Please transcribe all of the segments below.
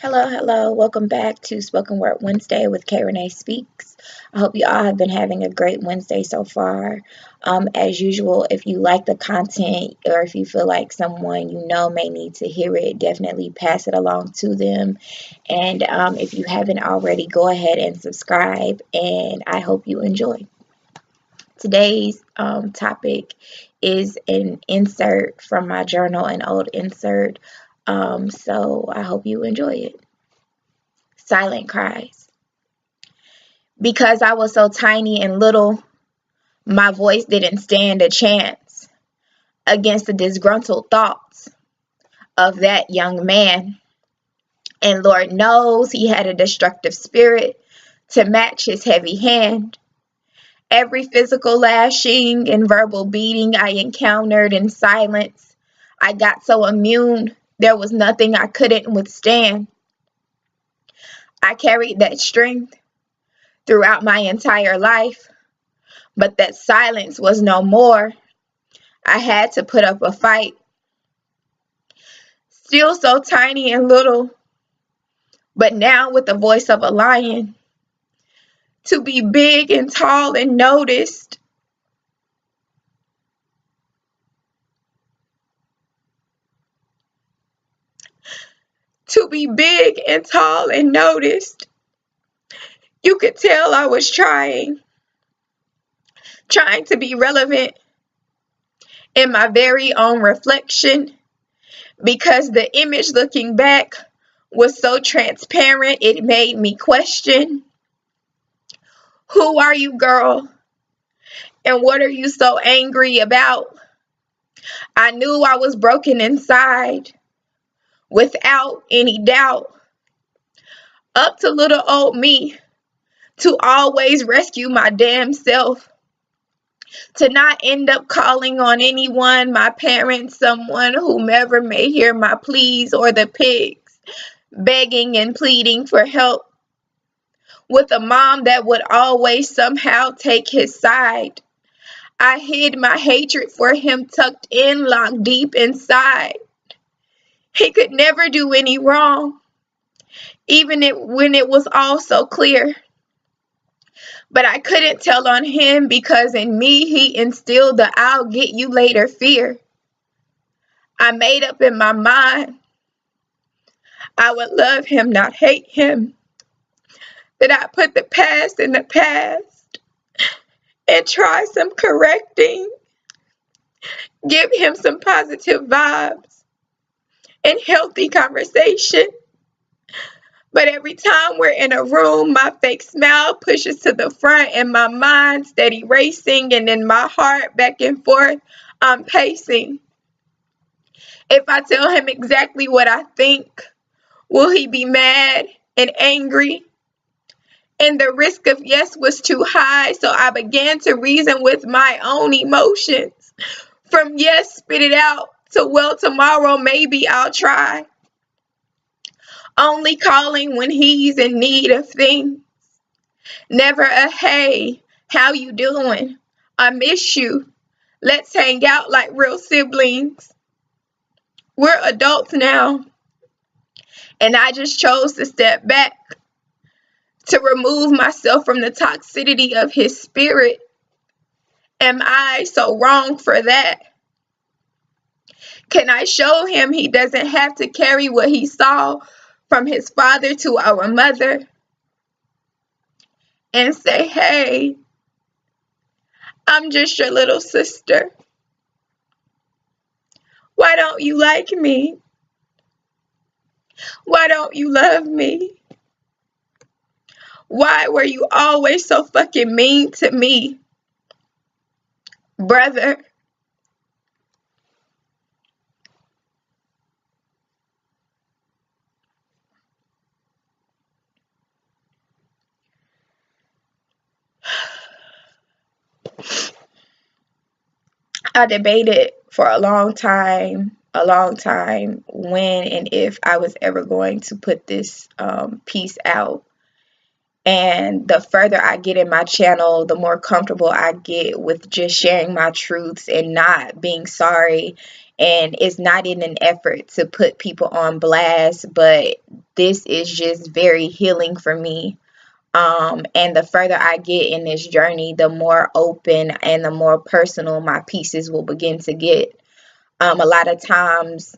Hello, hello. Welcome back to Spoken Word Wednesday with K. Renee Speaks. I hope you all have been having a great Wednesday so far. As usual, if you like the content or if you feel like someone you know may need to hear it, definitely pass it along to them. And if you haven't already, go ahead and subscribe. And I hope you enjoy. Today's topic is an insert from my journal, an old insert. So I hope you enjoy it. Silent cries. Because I was so tiny and little, my voice didn't stand a chance against the disgruntled thoughts of that young man. And Lord knows he had a destructive spirit to match his heavy hand. Every physical lashing and verbal beating I encountered in silence, I got so immune, there was nothing I couldn't withstand. I carried that strength throughout my entire life, but that silence was no more. I had to put up a fight. Still so tiny and little, but now with the voice of a lion. To be big and tall and noticed. To be big and tall and noticed. You could tell I was trying to be relevant in my very own reflection, because the image looking back was so transparent it made me question. Who are you, girl? And what are you so angry about? I knew I was broken inside, without any doubt. Up to little old me to always rescue my damn self, to not end up calling on anyone, my parents, someone, whomever may hear my pleas, or the pigs, begging and pleading for help, with a mom that would always somehow take his side. I hid my hatred for him tucked in, locked deep inside. He could never do any wrong, even when it was all so clear. But I couldn't tell on him, because in me he instilled the I'll get you later fear. I made up in my mind I would love him, not hate him. That I put the past in the past and try some correcting. Give him some positive vibes and healthy conversation. But every time we're in a room, my fake smile pushes to the front and my mind steady racing, and in my heart back and forth, I'm pacing. If I tell him exactly what I think, will he be mad and angry? And the risk of yes was too high, so I began to reason with my own emotions. From yes, spit it out, to well, tomorrow maybe I'll try. Only calling when he's in need of things. Never a hey, how you doing? I miss you. Let's hang out like real siblings. We're adults now, and I just chose to step back, to remove myself from the toxicity of his spirit. Am I so wrong for that? Can I show him he doesn't have to carry what he saw from his father to our mother? And say, hey, I'm just your little sister. Why don't you like me? Why don't you love me? Why were you always so fucking mean to me, brother? I debated for a long time, when and if I was ever going to put this piece out. And the further I get in my channel, the more comfortable I get with just sharing my truths and not being sorry. And it's not in an effort to put people on blast, but this is just very healing for me. And the further I get in this journey, the more open and the more personal my pieces will begin to get. A lot of times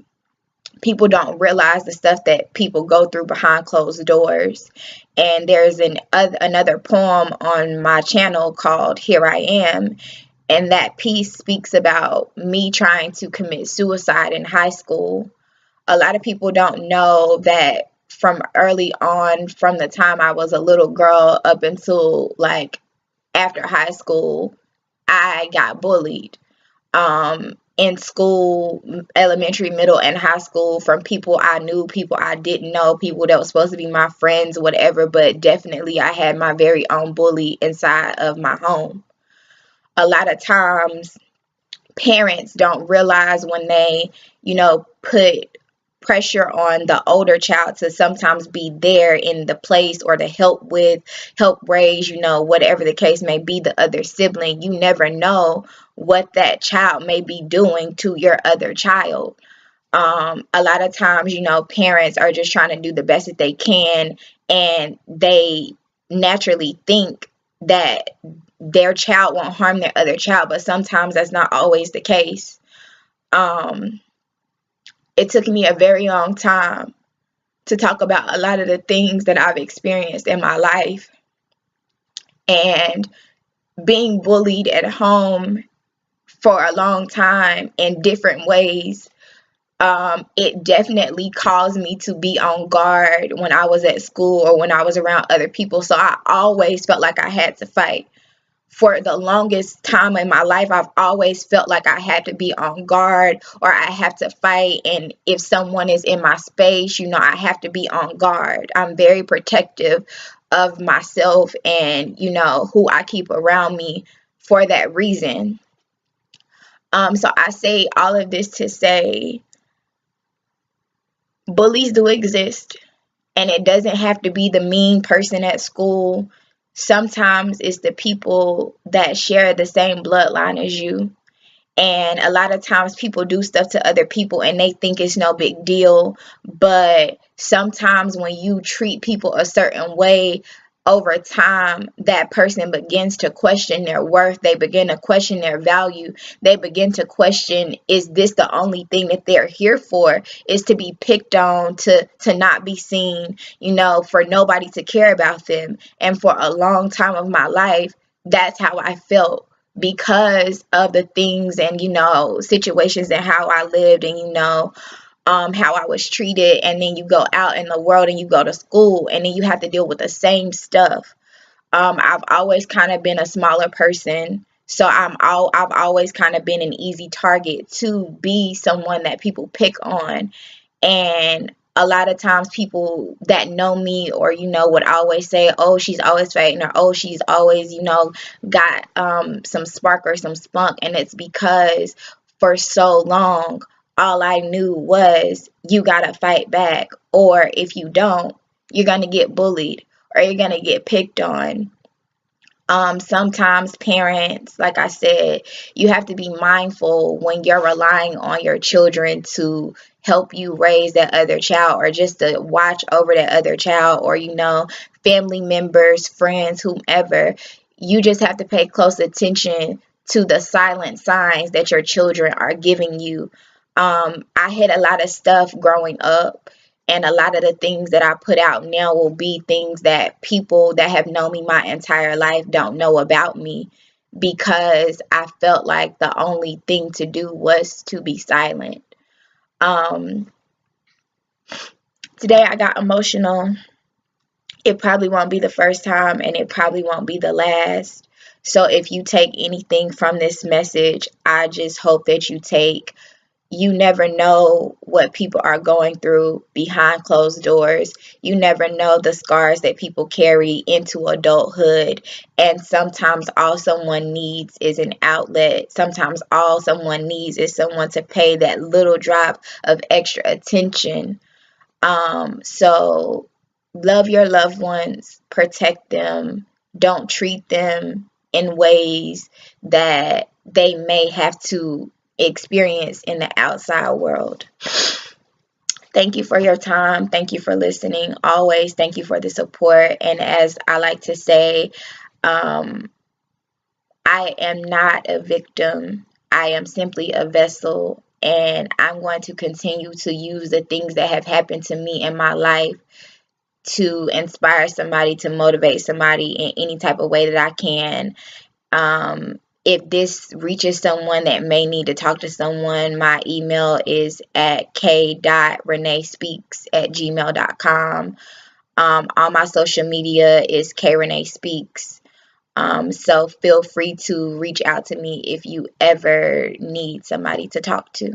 people don't realize the stuff that people go through behind closed doors. And there's another poem on my channel called Here I Am. And that piece speaks about me trying to commit suicide in high school. A lot of people don't know that from early on, from the time I was a little girl up until like after high school, I got bullied. In school, elementary, middle, and high school, from people I knew, people I didn't know, people that were supposed to be my friends, whatever, but definitely I had my very own bully inside of my home. A lot of times parents don't realize when they, put pressure on the older child to sometimes be there in the place or to help raise, whatever the case may be, the other sibling. You never know what that child may be doing to your other child. A lot of times, parents are just trying to do the best that they can, and they naturally think that their child won't harm their other child, but sometimes that's not always the case. It took me a very long time to talk about a lot of the things that I've experienced in my life. And being bullied at home for a long time in different ways, it definitely caused me to be on guard when I was at school or when I was around other people. So I always felt like I had to fight. For the longest time in my life, I've always felt like I had to be on guard or I have to fight. And if someone is in my space, I have to be on guard. I'm very protective of myself and, who I keep around me for that reason. So I say all of this to say bullies do exist, and it doesn't have to be the mean person at school. Sometimes it's the people that share the same bloodline as you. And a lot of times people do stuff to other people and they think it's no big deal. But sometimes when you treat people a certain way, over time, that person begins to question their worth. They begin to question their value. They begin to question, is this the only thing that they're here for? Is to be picked on, to not be seen, for nobody to care about them. And for a long time of my life, that's how I felt, because of the things and, situations and how I lived and, how I was treated. And then you go out in the world and you go to school and then you have to deal with the same stuff. I've always kind of been a smaller person. So I've always kind of been an easy target to be someone that people pick on. And a lot of times people that know me or, would always say, oh, she's always fighting, or, oh, she's always, got some spark or some spunk. And it's because for so long, all I knew was you got to fight back. Or if you don't, you're going to get bullied or you're going to get picked on. Sometimes parents, like I said, you have to be mindful when you're relying on your children to help you raise that other child or just to watch over that other child or, family members, friends, whomever. You just have to pay close attention to the silent signs that your children are giving you. I had a lot of stuff growing up. And a lot of the things that I put out now will be things that people that have known me my entire life don't know about me, because I felt like the only thing to do was to be silent. Today I got emotional. It probably won't be the first time and it probably won't be the last. So if you take anything from this message, I just hope that you never know what people are going through behind closed doors. You never know the scars that people carry into adulthood. And sometimes all someone needs is an outlet. Sometimes all someone needs is someone to pay that little drop of extra attention. So love your loved ones, protect them, don't treat them in ways that they may have to experience in the outside world. Thank you for your time. Thank you for listening. Always thank you for the support. And as I like to say, um, I am not a victim. I am simply a vessel. And I'm going to continue to use the things that have happened to me in my life to inspire somebody, to motivate somebody in any type of way that I can. If this reaches someone that may need to talk to someone, my email is at k.reneespeaks@gmail.com. On my social media is kreneespeaks. So feel free to reach out to me if you ever need somebody to talk to.